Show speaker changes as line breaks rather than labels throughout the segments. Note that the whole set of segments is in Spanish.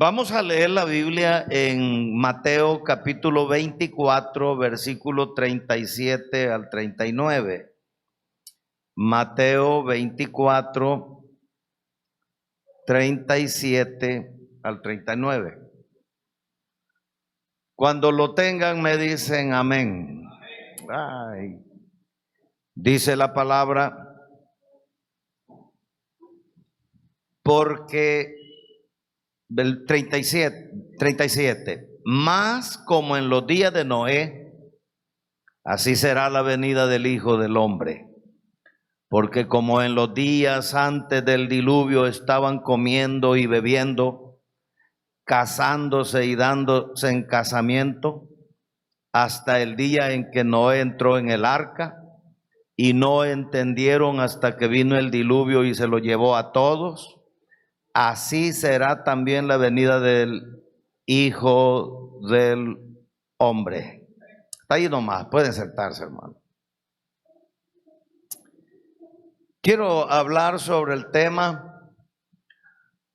Vamos a leer la Biblia en Mateo capítulo 24, versículo 37 al 39. Mateo 24, 37 al 39. Cuando lo tengan me dicen amén. Ay. Dice la palabra, porque del 37, más como en los días de Noé, así será la venida del Hijo del Hombre. Porque como en los días antes del diluvio estaban comiendo y bebiendo, casándose y dándose en casamiento, hasta el día en que Noé entró en el arca, y no entendieron hasta que vino el diluvio y se lo llevó a todos, así será también la venida del Hijo del Hombre. Está ahí nomás, pueden sentarse, hermano. Quiero hablar sobre el tema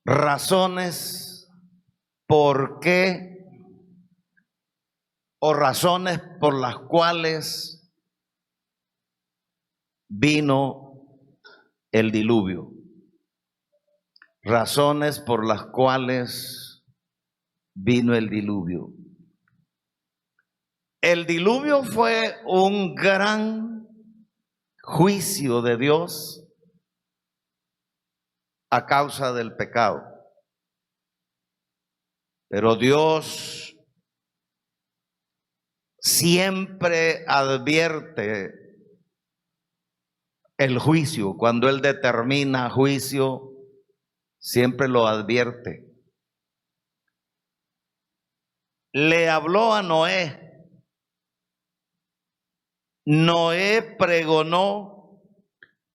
razones por qué o razones por las cuales vino el diluvio. Razones por las cuales vino el diluvio. El diluvio fue un gran juicio de Dios a causa del pecado. Pero Dios siempre advierte el juicio. Cuando Él determina juicio, siempre lo advierte. Le habló a Noé. Noé pregonó,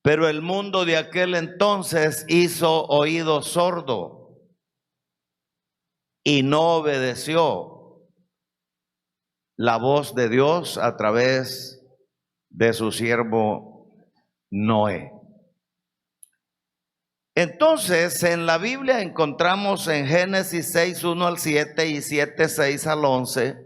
pero el mundo de aquel entonces hizo oído sordo y no obedeció la voz de Dios a través de su siervo Noé. Entonces, en la Biblia encontramos en Génesis 6, 1 al 7 y 7, 6 al 11,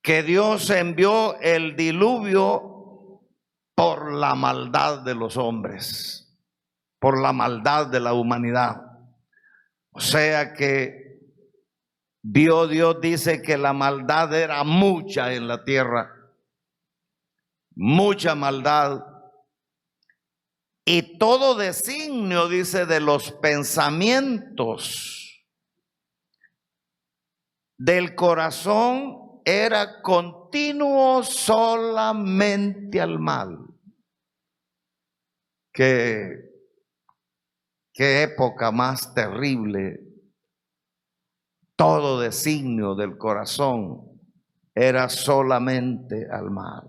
que Dios envió el diluvio por la maldad de los hombres, por la maldad de la humanidad. O sea que Dios dice que la maldad era mucha en la tierra, mucha maldad. Y todo designio, dice, de los pensamientos del corazón era continuo solamente al mal. Qué época más terrible. Todo designio del corazón era solamente al mal.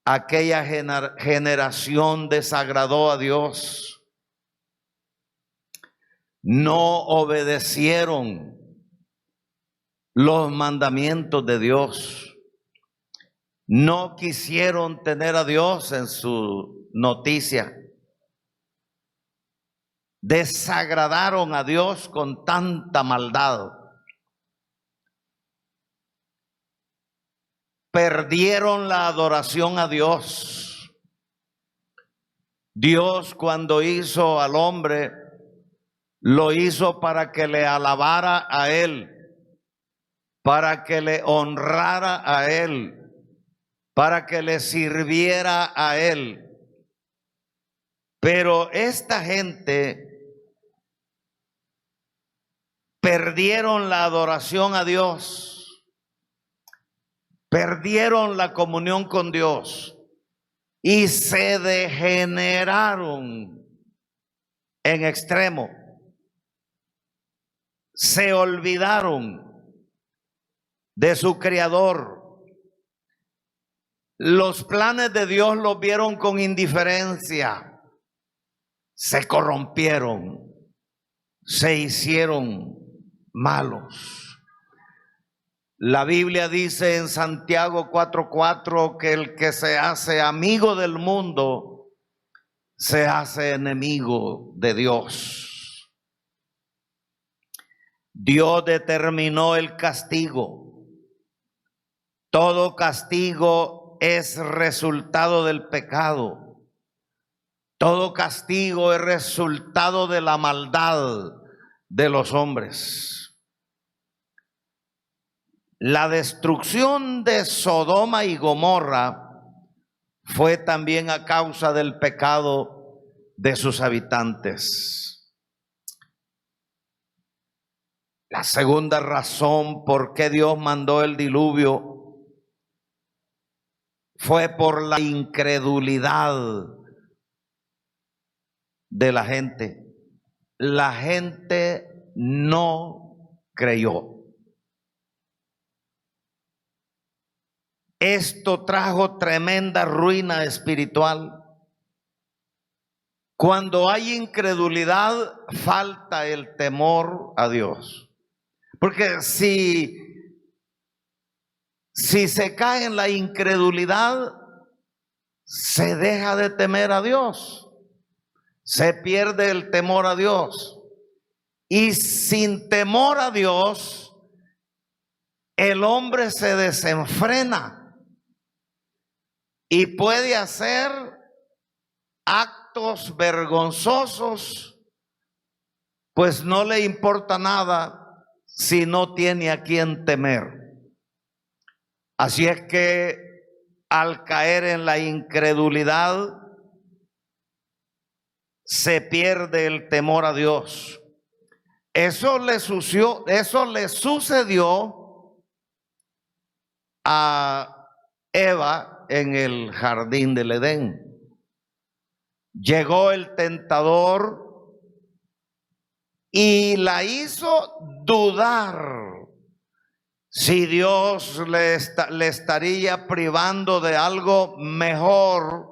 Aquella generación desagradó a Dios. No obedecieron los mandamientos de Dios. No quisieron tener a Dios en su noticia. Desagradaron a Dios con tanta maldad. Perdieron la adoración a Dios. Dios, cuando hizo al hombre, lo hizo para que le alabara a Él, para que le honrara a Él, para que le sirviera a Él. Pero esta gente perdieron la adoración a Dios. Perdieron la comunión con Dios y se degeneraron en extremo. Se olvidaron de su Creador. Los planes de Dios los vieron con indiferencia. Se corrompieron. Se hicieron malos. La Biblia dice en Santiago 4:4 que el que se hace amigo del mundo se hace enemigo de Dios. Dios determinó el castigo. Todo castigo es resultado del pecado. Todo castigo es resultado de la maldad de los hombres. La destrucción de Sodoma y Gomorra fue también a causa del pecado de sus habitantes. La segunda razón por qué Dios mandó el diluvio fue por la incredulidad de la gente. La gente no creyó. Esto trajo tremenda ruina espiritual. Cuando hay incredulidad, falta el temor a Dios. Porque si se cae en la incredulidad, se deja de temer a Dios. Se pierde el temor a Dios. Y sin temor a Dios, el hombre se desenfrena y puede hacer actos vergonzosos, pues no le importa nada si no tiene a quien temer. Así es que al caer en la incredulidad, se pierde el temor a Dios. Eso le sucedió a Eva en el jardín del Edén. Llegó el tentador y la hizo dudar si Dios le estaría privando de algo mejor,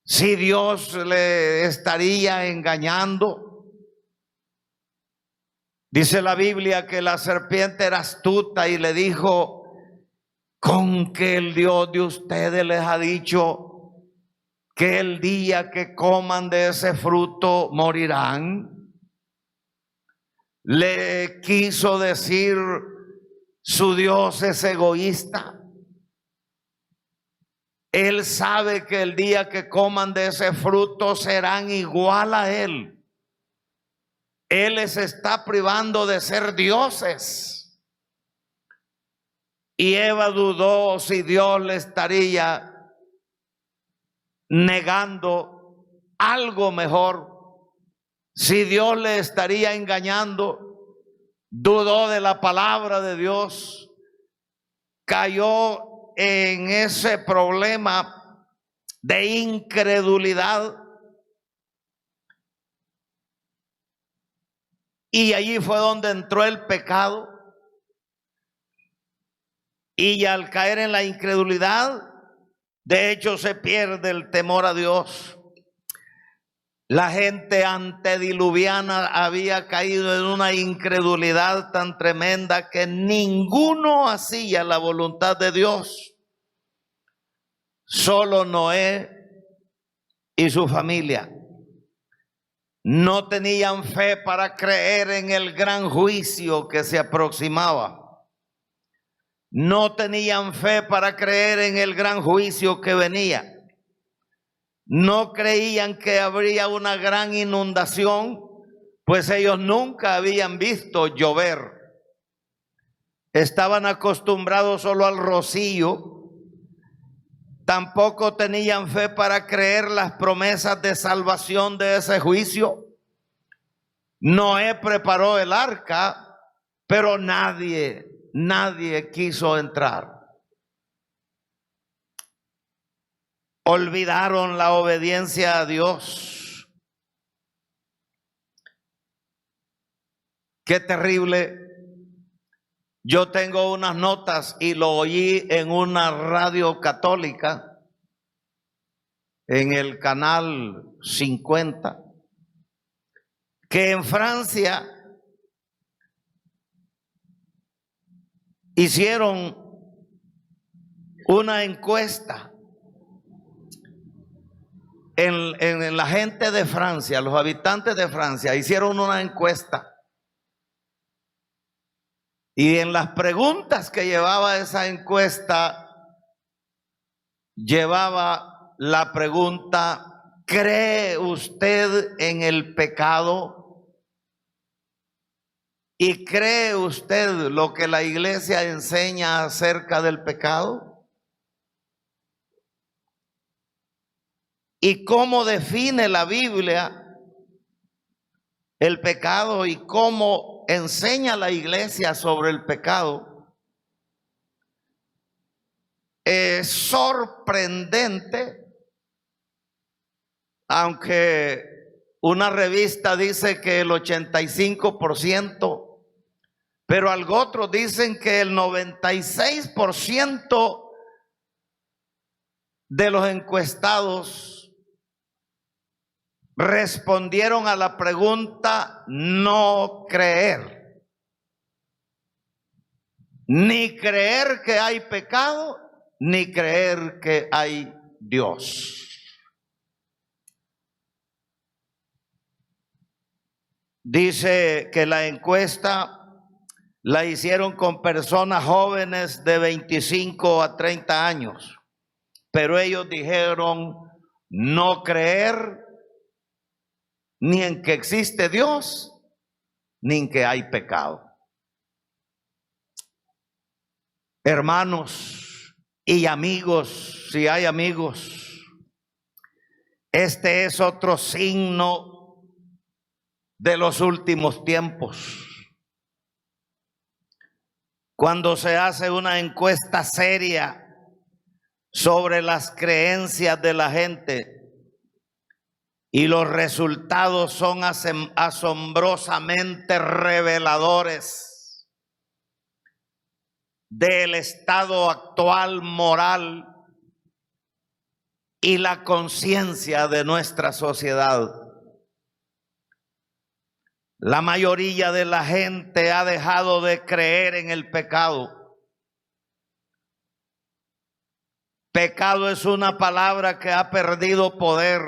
si Dios le estaría engañando. Dice la Biblia que la serpiente era astuta y le dijo: ¿con que el Dios de ustedes les ha dicho que el día que coman de ese fruto morirán? Le quiso decir: su Dios es egoísta. Él sabe que el día que coman de ese fruto serán igual a Él. Él les está privando de ser dioses. Y Eva dudó si Dios le estaría negando algo mejor, si Dios le estaría engañando. Dudó de la palabra de Dios, cayó en ese problema de incredulidad. Y allí fue donde entró el pecado. Y al caer en la incredulidad, de hecho, se pierde el temor a Dios. La gente antediluviana había caído en una incredulidad tan tremenda que ninguno hacía la voluntad de Dios. Solo Noé y su familia no tenían fe para creer en el gran juicio que se aproximaba. No tenían fe para creer en el gran juicio que venía. No creían que habría una gran inundación, pues ellos nunca habían visto llover. Estaban acostumbrados solo al rocío. Tampoco tenían fe para creer las promesas de salvación de ese juicio. Noé preparó el arca, pero nadie quiso entrar. Olvidaron la obediencia a Dios. Qué terrible. Yo tengo unas notas y lo oí en una radio católica, en el canal 50, que en Francia hicieron una encuesta en la gente de Francia, los habitantes de Francia hicieron una encuesta Y en las preguntas que llevaba esa encuesta, llevaba la pregunta: ¿cree usted en el pecado? ¿Y cree usted lo que la iglesia enseña acerca del pecado? ¿Y cómo define la Biblia el pecado y cómo enseña la iglesia sobre el pecado? Es sorprendente, aunque una revista dice que el 85%, pero algo otros dicen que el 96% de los encuestados respondieron a la pregunta no creer. Ni creer que hay pecado, ni creer que hay Dios. Dice que la encuesta la hicieron con personas jóvenes de 25 a 30 años, pero ellos dijeron no creer ni en que existe Dios, ni en que hay pecado. Hermanos y amigos, si hay amigos, este es otro signo de los últimos tiempos. Cuando se hace una encuesta seria sobre las creencias de la gente y los resultados son asombrosamente reveladores del estado actual moral y la conciencia de nuestra sociedad. La mayoría de la gente ha dejado de creer en el pecado. Pecado es una palabra que ha perdido poder,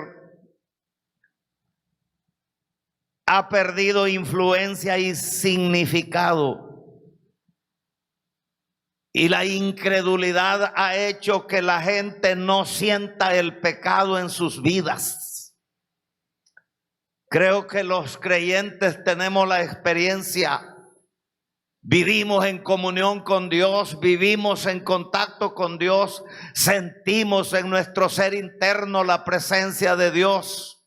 ha perdido influencia y significado. Y la incredulidad ha hecho que la gente no sienta el pecado en sus vidas. Creo que los creyentes tenemos la experiencia, vivimos en comunión con Dios, vivimos en contacto con Dios, sentimos en nuestro ser interno la presencia de Dios.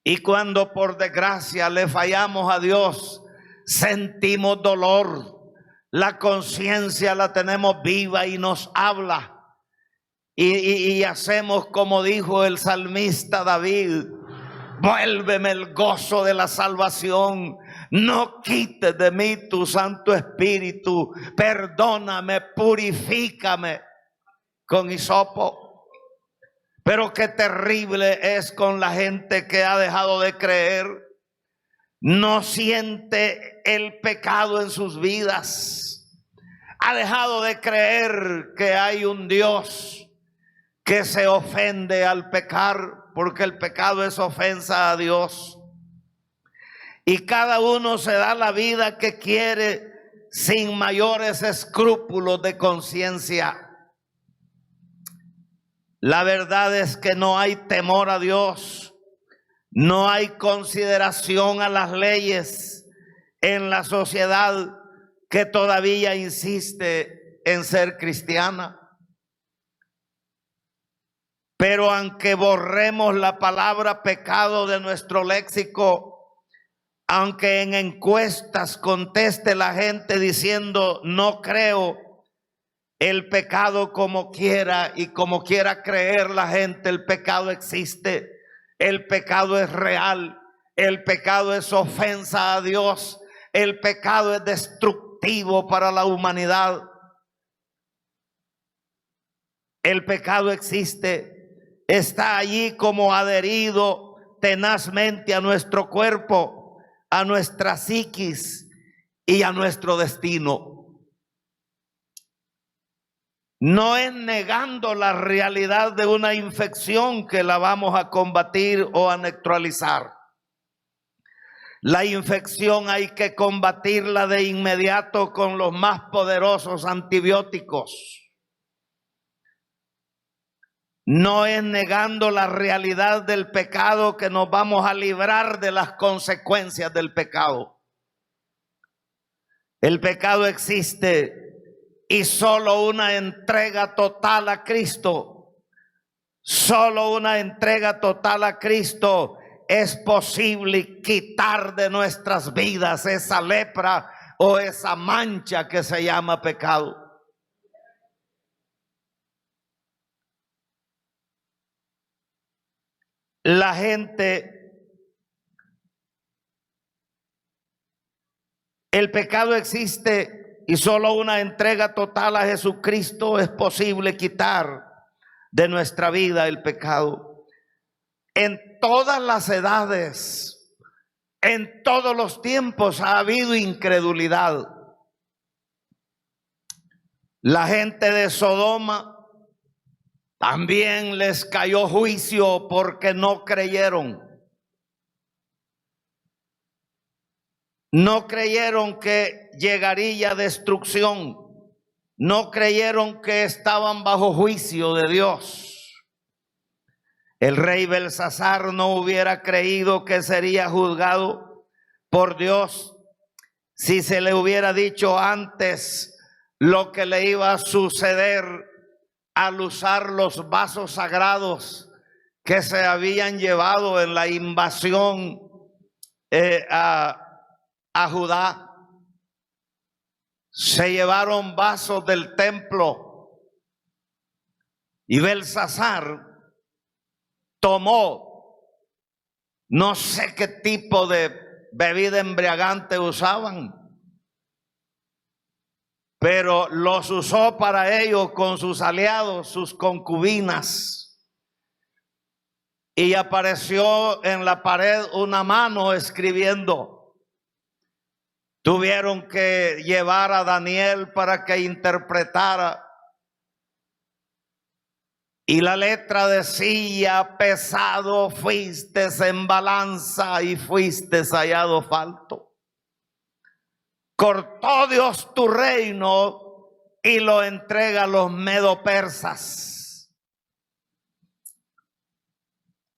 Y cuando por desgracia le fallamos a Dios, sentimos dolor, la conciencia la tenemos viva y nos habla. Y hacemos como dijo el salmista David: vuélveme el gozo de la salvación, no quites de mí tu Santo Espíritu, perdóname, purifícame con hisopo. Pero qué terrible es con la gente que ha dejado de creer, no siente el pecado en sus vidas, ha dejado de creer que hay un Dios que se ofende al pecar, porque el pecado es ofensa a Dios. Y cada uno se da la vida que quiere sin mayores escrúpulos de conciencia. La verdad es que no hay temor a Dios, no hay consideración a las leyes en la sociedad que todavía insiste en ser cristiana. Pero aunque borremos la palabra pecado de nuestro léxico, aunque en encuestas conteste la gente diciendo no creo, el pecado como quiera y como quiera creer la gente, el pecado existe, el pecado es real, el pecado es ofensa a Dios, el pecado es destructivo para la humanidad. El pecado existe. Está allí como adherido tenazmente a nuestro cuerpo, a nuestra psiquis y a nuestro destino. No es negando la realidad de una infección que la vamos a combatir o a neutralizar. La infección hay que combatirla de inmediato con los más poderosos antibióticos. No es negando la realidad del pecado que nos vamos a librar de las consecuencias del pecado. El pecado existe y solo una entrega total a Cristo, solo una entrega total a Cristo es posible quitar de nuestras vidas esa lepra o esa mancha que se llama pecado. La gente, el pecado existe y solo una entrega total a Jesucristo es posible quitar de nuestra vida el pecado. En todas las edades, en todos los tiempos ha habido incredulidad. La gente de Sodoma también les cayó juicio porque no creyeron. No creyeron que llegaría destrucción. No creyeron que estaban bajo juicio de Dios. El rey Belsasar no hubiera creído que sería juzgado por Dios si se le hubiera dicho antes lo que le iba a suceder al usar los vasos sagrados que se habían llevado en la invasión a Judá. Se llevaron vasos del templo y Belsasar tomó, no sé qué tipo de bebida embriagante usaban, pero los usó para ello con sus aliados, sus concubinas. Y apareció en la pared una mano escribiendo. Tuvieron que llevar a Daniel para que interpretara. Y la letra decía: pesado fuiste en balanza y fuiste hallado falto. Cortó Dios tu reino y lo entrega a los medo-persas.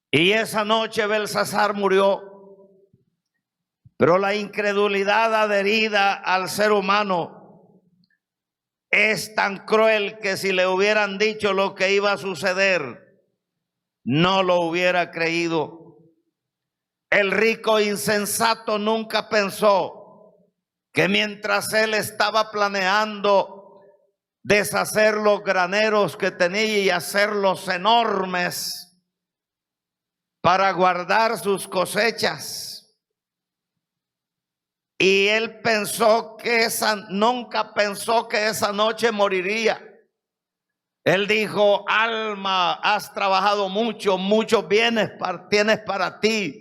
Y esa noche Belsasar murió. Pero la incredulidad adherida al ser humano es tan cruel que si le hubieran dicho lo que iba a suceder, no lo hubiera creído. El rico insensato nunca pensó que mientras él estaba planeando deshacer los graneros que tenía y hacerlos enormes para guardar sus cosechas, y él pensó que nunca pensó que esa noche moriría. Él dijo: alma, has trabajado mucho, muchos bienes tienes para ti,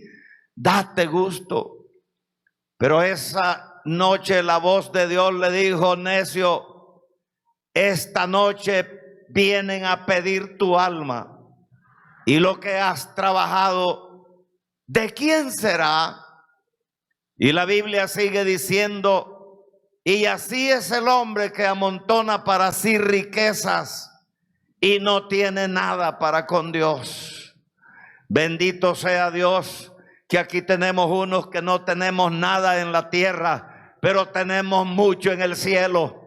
date gusto. Pero esa noche la voz de Dios le dijo: necio, esta noche vienen a pedir tu alma, y lo que has trabajado, ¿de quién será? Y la Biblia sigue diciendo: y así es el hombre que amontona para sí riquezas y no tiene nada para con Dios. Bendito sea Dios, que aquí tenemos unos que no tenemos nada en la tierra, pero tenemos mucho en el cielo.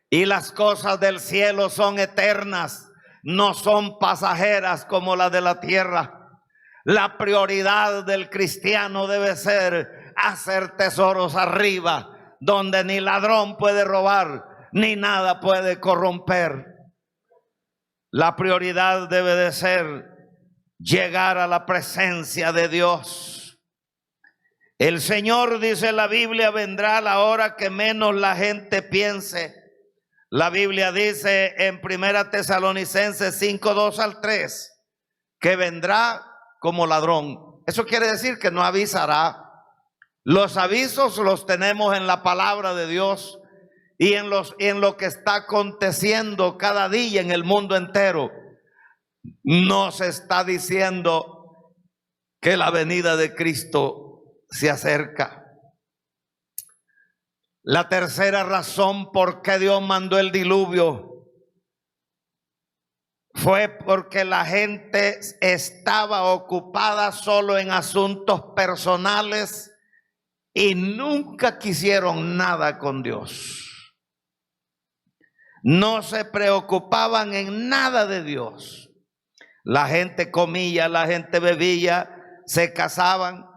Y las cosas del cielo son eternas, no son pasajeras como las de la tierra. La prioridad del cristiano debe ser hacer tesoros arriba, donde ni ladrón puede robar, ni nada puede corromper. La prioridad debe de ser llegar a la presencia de Dios. El Señor, dice la Biblia, vendrá a la hora que menos la gente piense. La Biblia dice en 1 Tesalonicenses 5:2-3 que vendrá como ladrón. Eso quiere decir que no avisará. Los avisos los tenemos en la palabra de Dios y en lo que está aconteciendo cada día en el mundo entero. Nos está diciendo que la venida de Cristo se acerca. La tercera razón por qué Dios mandó el diluvio fue porque la gente estaba ocupada solo en asuntos personales y nunca quisieron nada con Dios. No se preocupaban en nada de Dios. La gente comía, la gente bebía, se casaban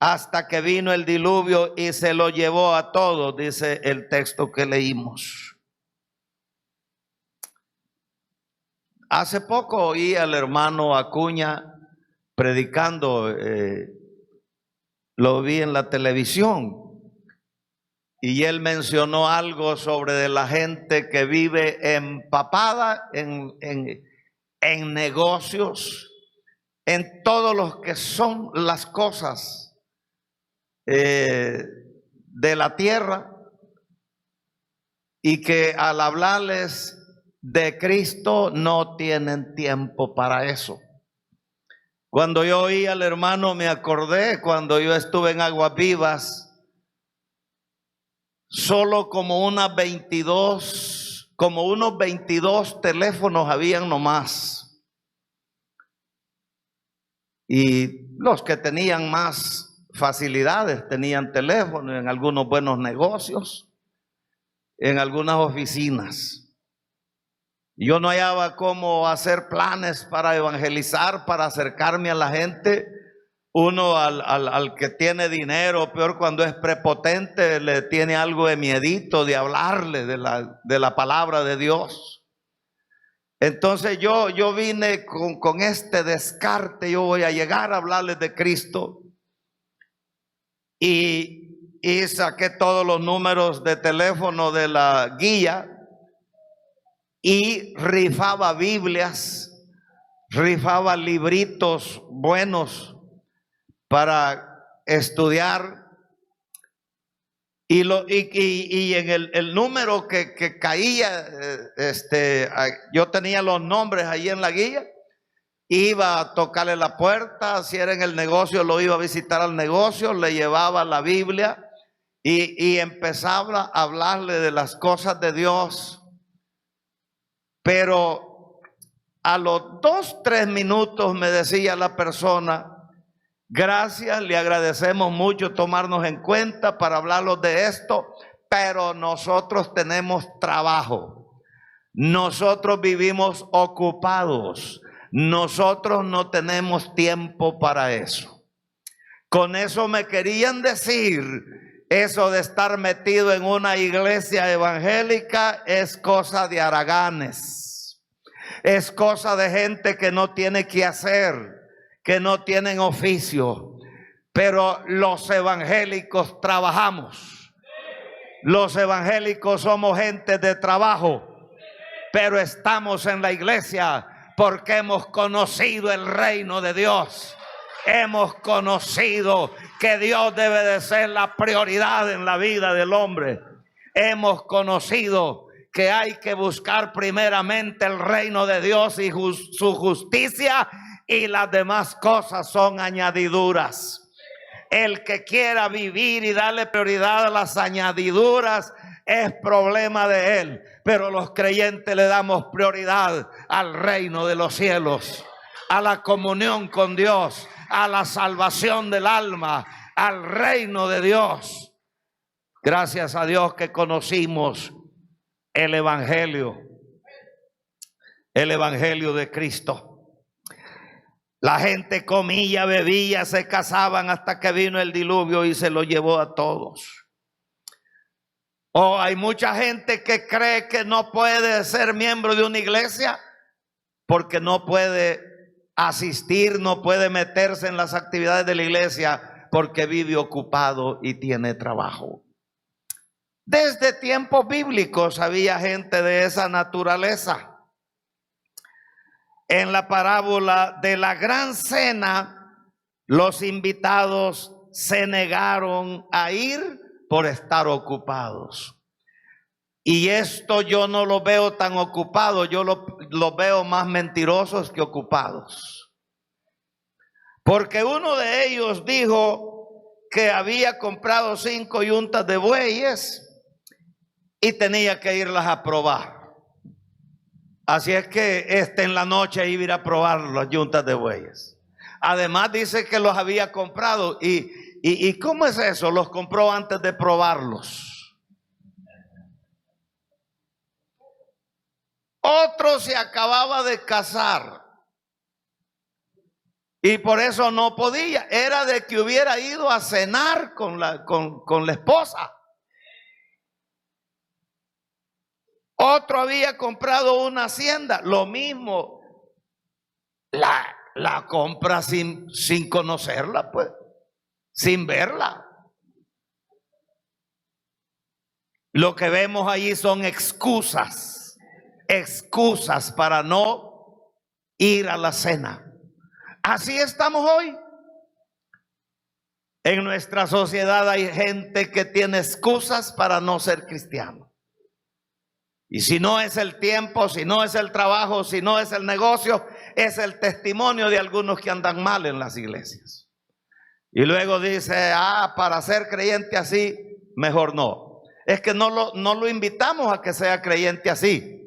hasta que vino el diluvio y se lo llevó a todos, dice el texto que leímos. Hace poco oí al hermano Acuña predicando, lo vi en la televisión, y él mencionó algo sobre de la gente que vive empapada en negocios, en todo lo que son las cosas de la tierra, y que al hablarles de Cristo no tienen tiempo para eso. Cuando yo oí al hermano me acordé cuando yo estuve en Aguas Vivas, solo como unos 22 teléfonos habían nomás. Y los que tenían más facilidades tenían teléfono en algunos buenos negocios, en algunas oficinas. Yo no hallaba cómo hacer planes para evangelizar, para acercarme a la gente. Uno al que tiene dinero, peor cuando es prepotente, le tiene algo de miedito de hablarle de la palabra de Dios. Entonces yo vine con este descarte, yo voy a llegar a hablarles de Cristo. Y saqué todos los números de teléfono de la guía y rifaba Biblias, rifaba libritos buenos para estudiar. Y en el número que caía, yo tenía los nombres ahí en la guía. Iba a tocarle la puerta, si era en el negocio lo iba a visitar al negocio, le llevaba la Biblia y empezaba a hablarle de las cosas de Dios. Pero a los 2-3 minutos me decía la persona: gracias, le agradecemos mucho tomarnos en cuenta para hablarlos de esto, pero nosotros tenemos trabajo, nosotros vivimos ocupados, nosotros no tenemos tiempo para eso. Con eso me querían decir, eso de estar metido en una iglesia evangélica es cosa de haraganes, es cosa de gente que no tiene que hacer, que no tienen oficio. Pero los evangélicos trabajamos, los evangélicos somos gente de trabajo, pero estamos en la iglesia porque hemos conocido el reino de Dios. Hemos conocido que Dios debe de ser la prioridad en la vida del hombre. Hemos conocido que hay que buscar primeramente el reino de Dios y su justicia, y las demás cosas son añadiduras. El que quiera vivir y darle prioridad a las añadiduras es problema de él, pero los creyentes le damos prioridad al reino de los cielos, a la comunión con Dios, a la salvación del alma, al reino de Dios. Gracias a Dios que conocimos el evangelio de Cristo. La gente comía, bebía, se casaban hasta que vino el diluvio y se lo llevó a todos. Hay mucha gente que cree que no puede ser miembro de una iglesia porque no puede asistir, no puede meterse en las actividades de la iglesia porque vive ocupado y tiene trabajo. Desde tiempos bíblicos había gente de esa naturaleza. En la parábola de la gran cena, los invitados se negaron a ir por estar ocupados. Y esto yo no lo veo tan ocupado, yo lo veo más mentirosos que ocupados. Porque uno de ellos dijo que había comprado 5 yuntas de bueyes y tenía que irlas a probar. Así es que en la noche iba a ir a probar las yuntas de bueyes. Además dice que los había comprado. ¿Y cómo es eso? Los compró antes de probarlos. Otro se acababa de casar y por eso no podía. Era de que hubiera ido a cenar con la esposa. Otro había comprado una hacienda. Lo mismo. La compra sin conocerla, pues. Sin verla. Lo que vemos allí son excusas. Excusas para no ir a la cena. Así estamos hoy. En nuestra sociedad hay gente que tiene excusas para no ser cristiano. Y si no es el tiempo, si no es el trabajo, si no es el negocio, es el testimonio de algunos que andan mal en las iglesias. Y luego dice, para ser creyente así, mejor no. Es que no lo invitamos a que sea creyente así,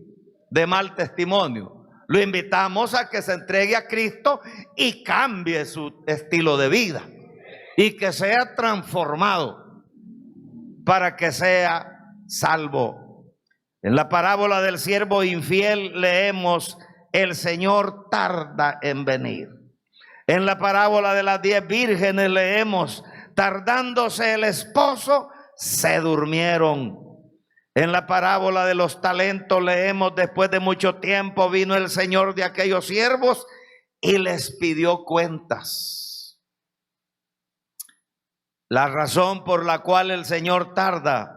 de mal testimonio. Lo invitamos a que se entregue a Cristo y cambie su estilo de vida y que sea transformado para que sea salvo. En la parábola del siervo infiel leemos: el Señor tarda en venir. En la parábola de las 10 vírgenes leemos: tardándose el esposo, se durmieron. En la parábola de los talentos leemos: después de mucho tiempo vino el Señor de aquellos siervos y les pidió cuentas. La razón por la cual el Señor tarda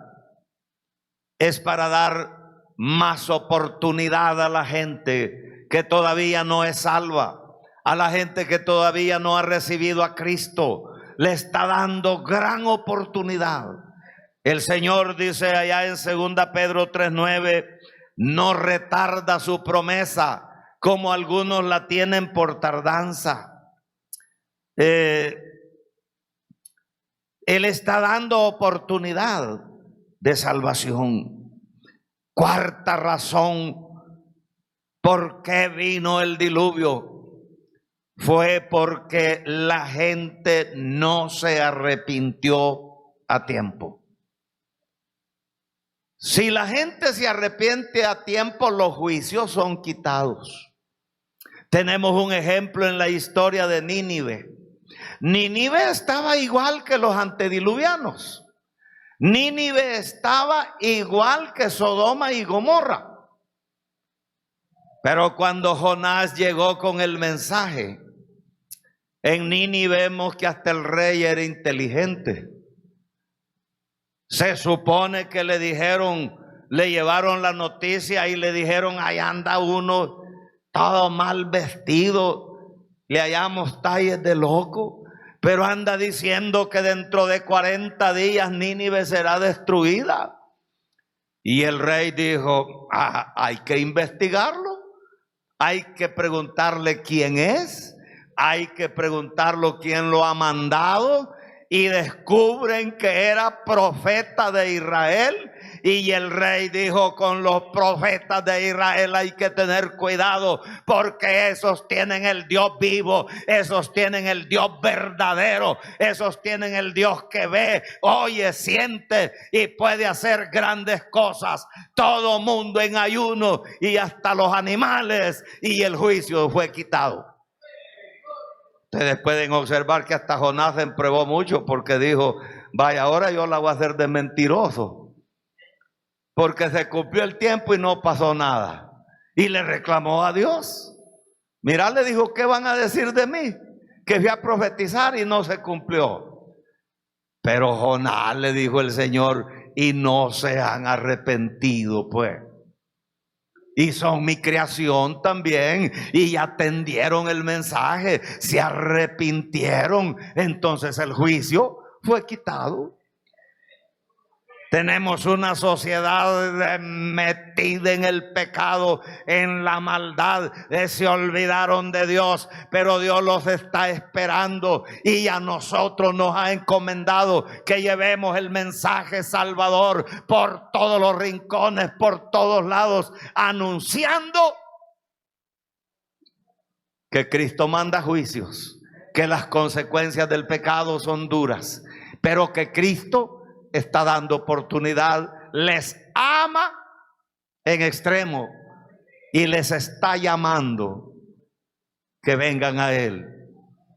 es para dar más oportunidad a la gente que todavía no es salva, a la gente que todavía no ha recibido a Cristo. Le está dando gran oportunidad. El Señor dice allá en 2 Pedro 3:9, no retarda su promesa, como algunos la tienen por tardanza. Él está dando oportunidad de salvación. Cuarta razón por qué vino el diluvio fue porque la gente no se arrepintió a tiempo. Si la gente se arrepiente a tiempo, los juicios son quitados. Tenemos un ejemplo en la historia de Nínive. Nínive estaba igual que los antediluvianos. Nínive estaba igual que Sodoma y Gomorra. Pero cuando Jonás llegó con el mensaje, en Nínive vemos que hasta el rey era inteligente. Se supone que le dijeron, le llevaron la noticia y le dijeron: ahí anda uno todo mal vestido, le hallamos talles de loco, pero anda diciendo que dentro de 40 días Nínive será destruida. Y el rey dijo: hay que investigarlo, hay que preguntarle quién es, hay que preguntarle quién lo ha mandado. Y descubren que era profeta de Israel. Y el rey dijo: con los profetas de Israel hay que tener cuidado, porque esos tienen el Dios vivo, esos tienen el Dios verdadero, esos tienen el Dios que ve, oye, siente y puede hacer grandes cosas. Todo mundo en ayuno y hasta los animales, y el juicio fue quitado. Ustedes pueden observar que hasta Jonás se empruebó mucho, porque dijo: vaya, ahora yo la voy a hacer de mentiroso, porque se cumplió el tiempo y no pasó nada. Y le reclamó a Dios. Mirá, le dijo: ¿qué van a decir de mí? Que fui a profetizar y no se cumplió. Pero Jonás, le dijo el Señor, y no se han arrepentido, pues. Y son mi creación también, y atendieron el mensaje, se arrepintieron. Entonces el juicio fue quitado. Tenemos una sociedad metida en el pecado, en la maldad. Se olvidaron de Dios, pero Dios los está esperando y a nosotros nos ha encomendado que llevemos el mensaje salvador por todos los rincones, por todos lados, anunciando que Cristo manda juicios, que las consecuencias del pecado son duras, pero que Cristo está dando oportunidad, les ama en extremo y les está llamando que vengan a Él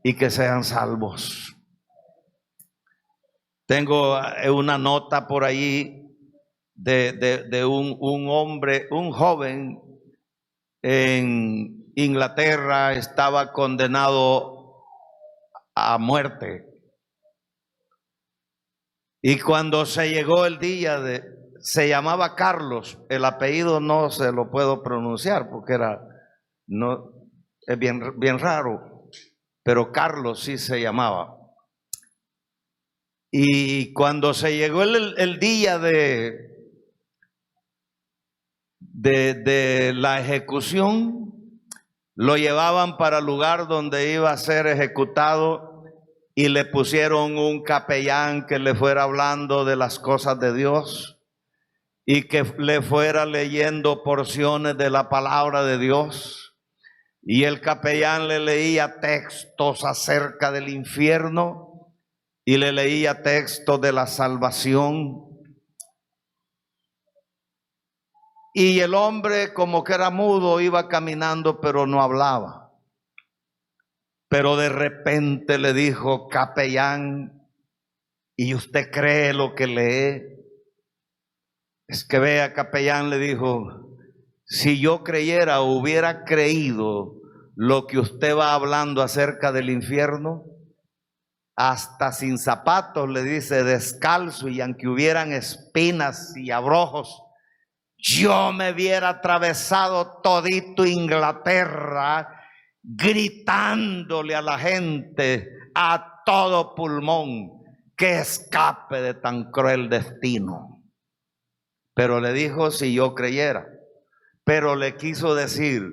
y que sean salvos. Tengo una nota por ahí de un hombre, un joven en Inglaterra, estaba condenado a muerte. Y cuando se llegó el día se llamaba Carlos, el apellido no se lo puedo pronunciar porque es bien raro, pero Carlos sí se llamaba. Y cuando se llegó el día de la ejecución, lo llevaban para el lugar donde iba a ser ejecutado. Y le pusieron un capellán que le fuera hablando de las cosas de Dios y que le fuera leyendo porciones de la palabra de Dios. Y el capellán le leía textos acerca del infierno y le leía textos de la salvación. Y el hombre, como que era mudo, iba caminando pero no hablaba. Pero de repente le dijo: capellán, ¿y usted cree lo que lee? Es que vea, capellán, le dijo, si yo creyera, hubiera creído lo que usted va hablando acerca del infierno, hasta sin zapatos, le dice, descalzo, y aunque hubieran espinas y abrojos, yo me hubiera atravesado todito Inglaterra gritándole a la gente a todo pulmón que escape de tan cruel destino. Pero le dijo si yo creyera, pero le quiso decir,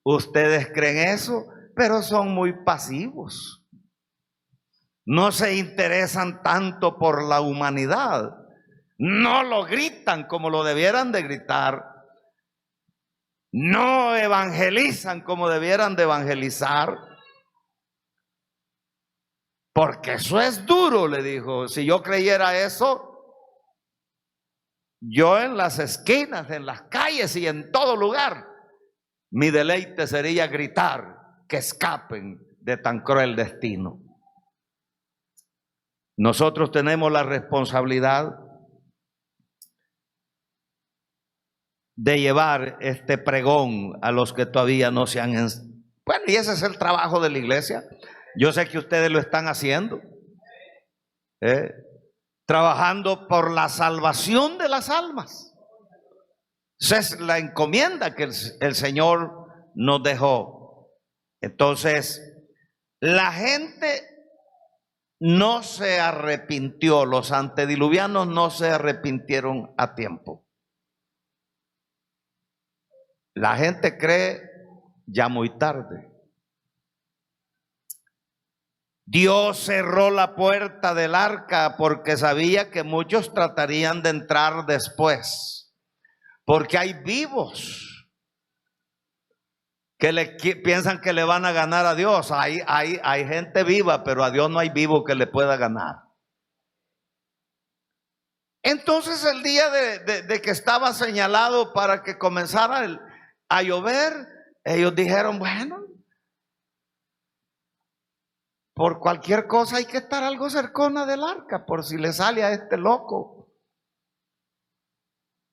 ustedes creen eso, pero son muy pasivos, no se interesan tanto por la humanidad, no lo gritan como lo debieran de gritar, no evangelizan como debieran de evangelizar, porque eso es duro, le dijo. Si yo creyera eso, yo en las esquinas, en las calles y en todo lugar, mi deleite sería gritar que escapen de tan cruel destino. Nosotros tenemos la responsabilidad de llevar este pregón a los que todavía no se han... Bueno, y ese es el trabajo de la iglesia. Yo sé que ustedes lo están haciendo, trabajando por la salvación de las almas. Esa es la encomienda que el Señor nos dejó. Entonces, la gente no se arrepintió, los antediluvianos no se arrepintieron a tiempo. La gente cree ya muy tarde. Dios cerró la puerta del arca porque sabía que muchos tratarían de entrar después. Porque hay vivos que piensan que le van a ganar a Dios. Hay gente viva, pero a Dios no hay vivo que le pueda ganar. Entonces el día de que estaba señalado para que comenzara a llover, ellos dijeron, bueno, por cualquier cosa hay que estar algo cercana del arca, por si le sale a este loco.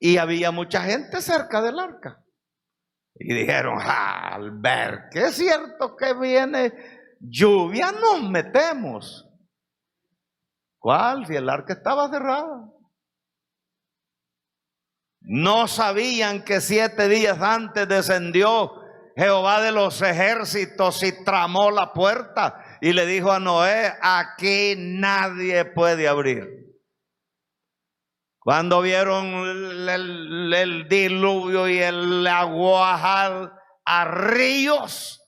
Y había mucha gente cerca del arca. Y dijeron, al ver que es cierto que viene lluvia, nos metemos. ¿Cuál? Si el arca estaba cerrada. No sabían que 7 días antes descendió Jehová de los ejércitos y tramó la puerta y le dijo a Noé, aquí nadie puede abrir. Cuando vieron el diluvio y el aguajar a ríos,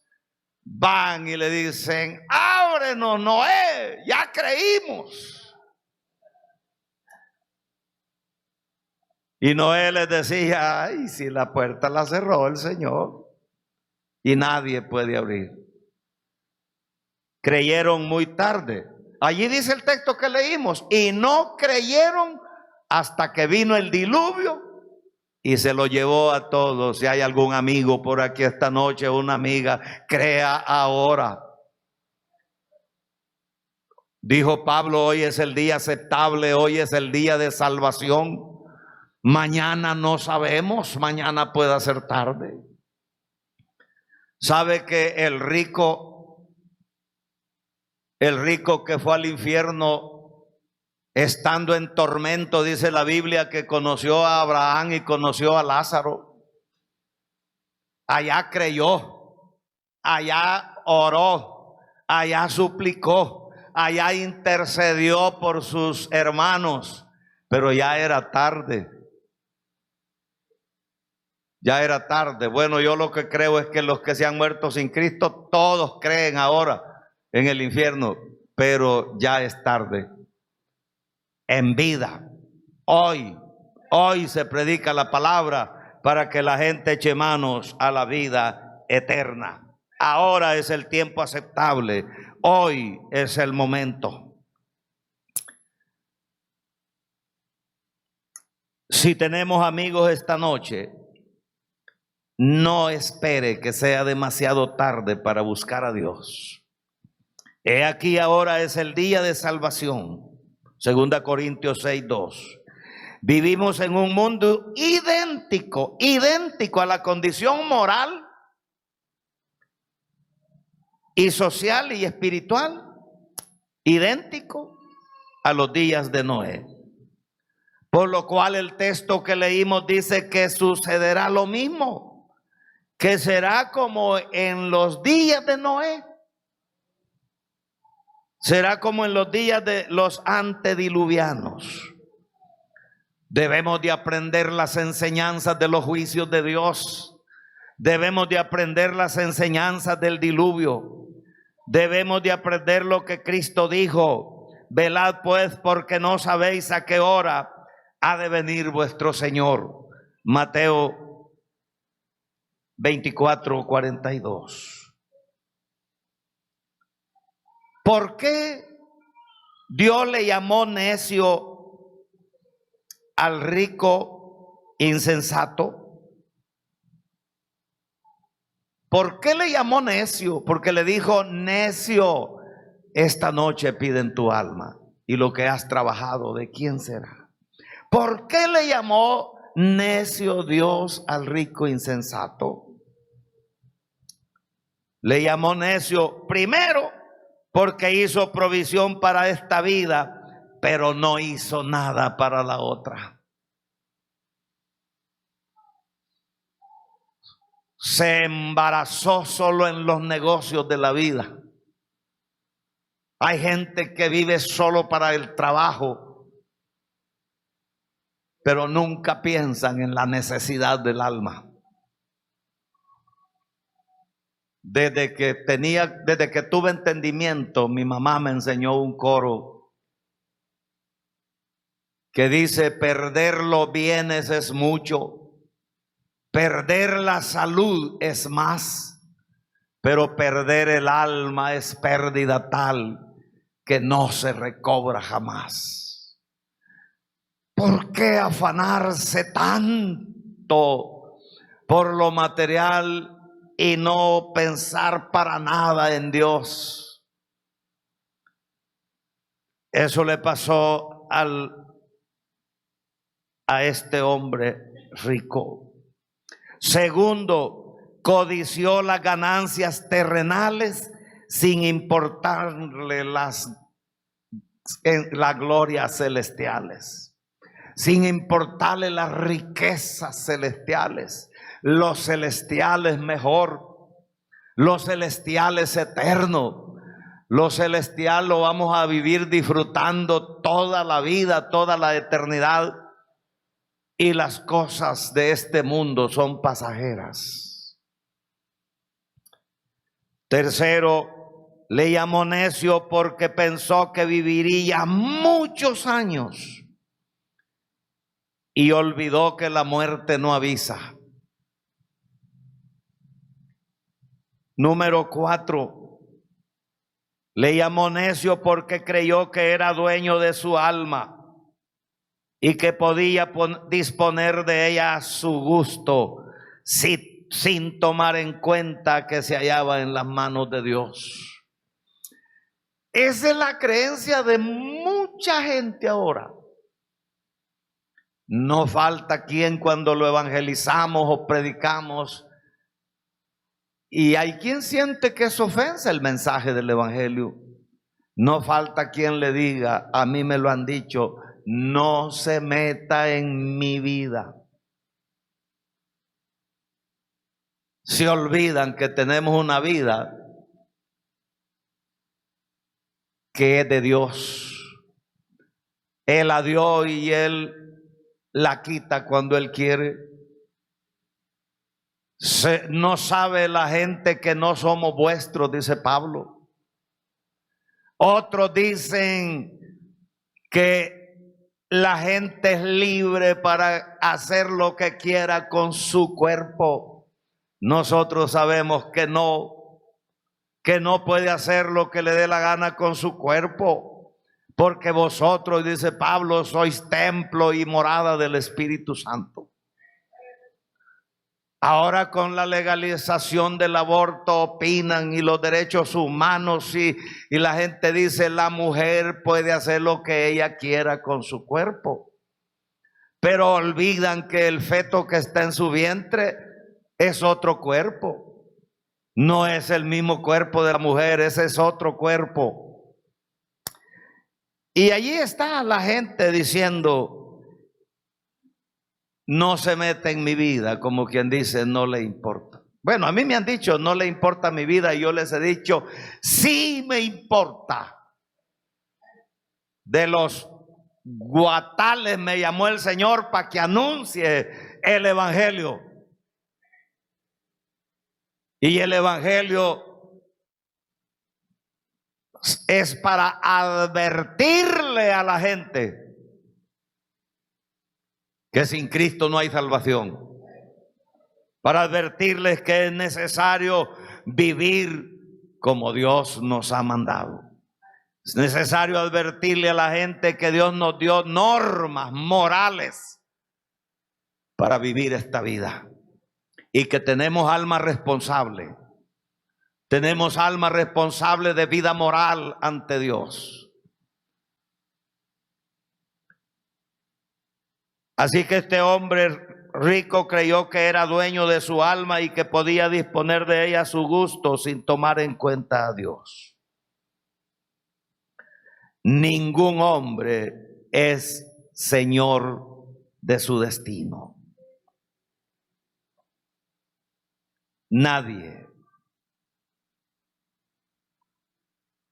van y le dicen: ábrenos, Noé, ya creímos. Y Noé les decía: ay, si la puerta la cerró el Señor y nadie puede abrir. Creyeron muy tarde. Allí dice el texto que leímos: y no creyeron hasta que vino el diluvio y se lo llevó a todos. Si hay algún amigo por aquí esta noche, una amiga, crea ahora. Dijo Pablo: hoy es el día aceptable, hoy es el día de salvación. Mañana no sabemos, mañana puede ser tarde. ¿Sabe que el rico que fue al infierno, estando en tormento, dice la Biblia que conoció a Abraham y conoció a Lázaro? Allá creyó, allá oró, allá suplicó, allá intercedió por sus hermanos, pero ya era tarde. Ya era tarde. Bueno, yo lo que creo es que los que se han muerto sin Cristo, todos creen ahora en el infierno, pero ya es tarde. En vida, hoy se predica la palabra para que la gente eche manos a la vida eterna. Ahora es el tiempo aceptable. Hoy es el momento. Si tenemos amigos esta noche, no espere que sea demasiado tarde para buscar a Dios. He aquí, ahora es el día de salvación. 2 Corintios 6:2. Vivimos en un mundo idéntico a la condición moral y social y espiritual, idéntico a los días de Noé. Por lo cual el texto que leímos dice que sucederá lo mismo, que será como en los días de Noé. Será como en los días de los antediluvianos. Debemos de aprender las enseñanzas de los juicios de Dios. Debemos de aprender las enseñanzas del diluvio. Debemos de aprender lo que Cristo dijo: velad pues, porque no sabéis a qué hora ha de venir vuestro Señor. Mateo 24:42. ¿Por qué Dios le llamó necio al rico insensato? ¿Por qué le llamó necio? Porque le dijo: necio, esta noche piden tu alma, y lo que has trabajado, ¿de quién será? ¿Por qué le llamó necio Dios al rico insensato? Le llamó necio primero porque hizo provisión para esta vida, pero no hizo nada para la otra. Se embarazó solo en los negocios de la vida. Hay gente que vive solo para el trabajo, pero nunca piensan en la necesidad del alma. Desde que tuve entendimiento, mi mamá me enseñó un coro que dice: perder los bienes es mucho, perder la salud es más, pero perder el alma es pérdida tal que no se recobra jamás. ¿Por qué afanarse tanto por lo material y no pensar para nada en Dios? Eso le pasó a este hombre rico. Segundo, codició las ganancias terrenales sin importarle las glorias celestiales, sin importarle las riquezas celestiales. Lo celestial es mejor, lo celestial es eterno, lo celestial lo vamos a vivir disfrutando toda la vida, toda la eternidad. y las cosas de este mundo son pasajeras. Tercero, le llamó necio porque pensó que viviría muchos años y olvidó que la muerte no avisa. Número 4, le llamó necio porque creyó que era dueño de su alma y que podía disponer de ella a su gusto, sin tomar en cuenta que se hallaba en las manos de Dios. Esa es la creencia de mucha gente ahora. No falta quien cuando lo evangelizamos o predicamos, y hay quien siente que es ofensa el mensaje del evangelio. No falta quien le diga, a mí me lo han dicho, no se meta en mi vida. Se olvidan que tenemos una vida que es de Dios. Él la dio y Él la quita cuando Él quiere. No sabe la gente que no somos vuestros, dice Pablo. Otros dicen que la gente es libre para hacer lo que quiera con su cuerpo. Nosotros sabemos que no puede hacer lo que le dé la gana con su cuerpo, porque vosotros, dice Pablo, sois templo y morada del Espíritu Santo. Ahora con la legalización del aborto opinan y los derechos humanos y la gente dice la mujer puede hacer lo que ella quiera con su cuerpo, pero olvidan que el feto que está en su vientre es otro cuerpo, no es el mismo cuerpo de la mujer, ese es otro cuerpo. Y allí está la gente diciendo, no se mete en mi vida, como quien dice, no le importa. Bueno, a mí me han dicho, no le importa mi vida, y yo les he dicho, sí me importa. De los guatales me llamó el Señor para que anuncie el evangelio. Y el evangelio es para advertirle a la gente que sin Cristo no hay salvación, para advertirles que es necesario vivir como Dios nos ha mandado. Es necesario advertirle a la gente que Dios nos dio normas morales para vivir esta vida y que tenemos alma responsable. Tenemos alma responsable de vida moral ante Dios. Así que este hombre rico creyó que era dueño de su alma y que podía disponer de ella a su gusto sin tomar en cuenta a Dios. Ningún hombre es señor de su destino. Nadie.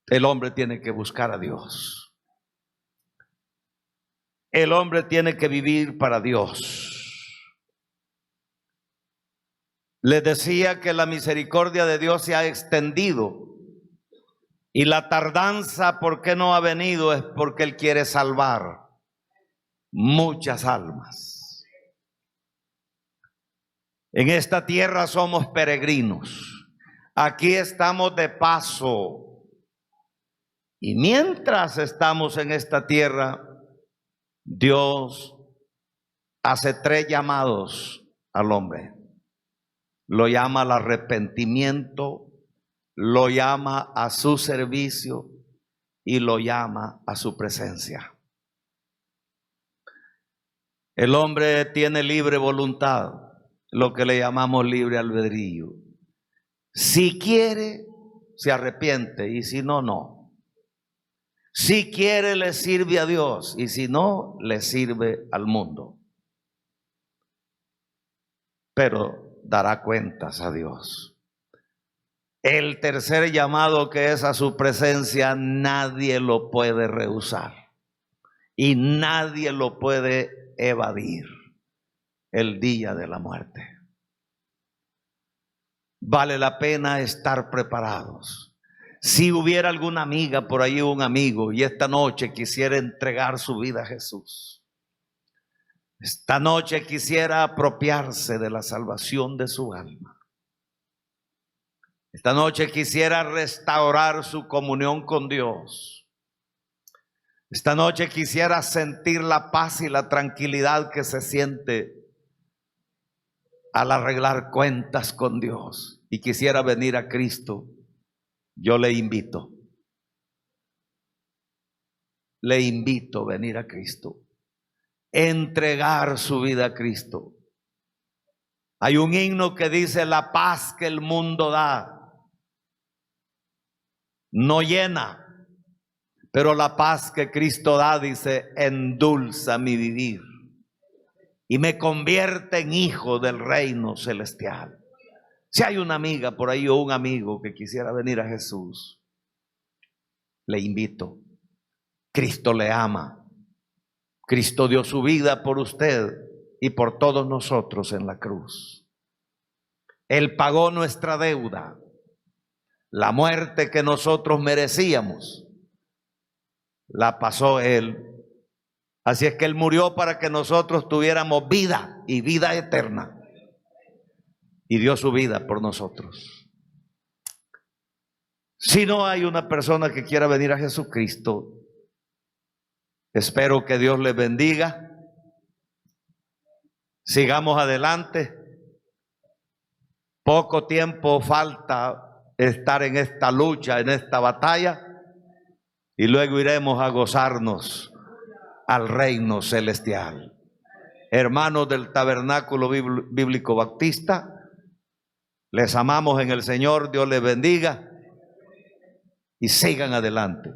El hombre tiene que buscar a Dios. El hombre tiene que vivir para Dios. Les decía que la misericordia de Dios se ha extendido y la tardanza, ¿por qué no ha venido? Es porque Él quiere salvar muchas almas. En esta tierra somos peregrinos. Aquí estamos de paso. Y mientras estamos en esta tierra, Dios hace 3 llamados al hombre. Lo llama al arrepentimiento, lo llama a su servicio y lo llama a su presencia. El hombre tiene libre voluntad, lo que le llamamos libre albedrío. Si quiere, se arrepiente, y si no, no. Si quiere, le sirve a Dios, y si no, le sirve al mundo. Pero dará cuentas a Dios. El tercer llamado, que es a su presencia, nadie lo puede rehusar y nadie lo puede evadir. el día de la muerte. Vale la pena estar preparados. Si hubiera alguna amiga por ahí, un amigo, y esta noche quisiera entregar su vida a Jesús, esta noche quisiera apropiarse de la salvación de su alma, esta noche quisiera restaurar su comunión con Dios, esta noche quisiera sentir la paz y la tranquilidad que se siente al arreglar cuentas con Dios, y quisiera venir a Cristo, yo le invito a venir a Cristo, entregar su vida a Cristo. Hay un himno que dice: la paz que el mundo da no llena, pero la paz que Cristo da, dice, endulza mi vivir y me convierte en hijo del reino celestial. Si hay una amiga por ahí o un amigo que quisiera venir a Jesús, le invito. Cristo le ama. Cristo dio su vida por usted y por todos nosotros en la cruz. Él pagó nuestra deuda. La muerte que nosotros merecíamos, la pasó Él. Así es que Él murió para que nosotros tuviéramos vida y vida eterna. Y dio su vida por nosotros. Si no hay una persona que quiera venir a Jesucristo, espero que Dios les bendiga. Sigamos adelante. Poco tiempo falta estar en esta lucha, en esta batalla, y luego iremos a gozarnos al reino celestial. Hermanos del Tabernáculo Bíblico Bautista, les amamos en el Señor. Dios les bendiga y sigan adelante.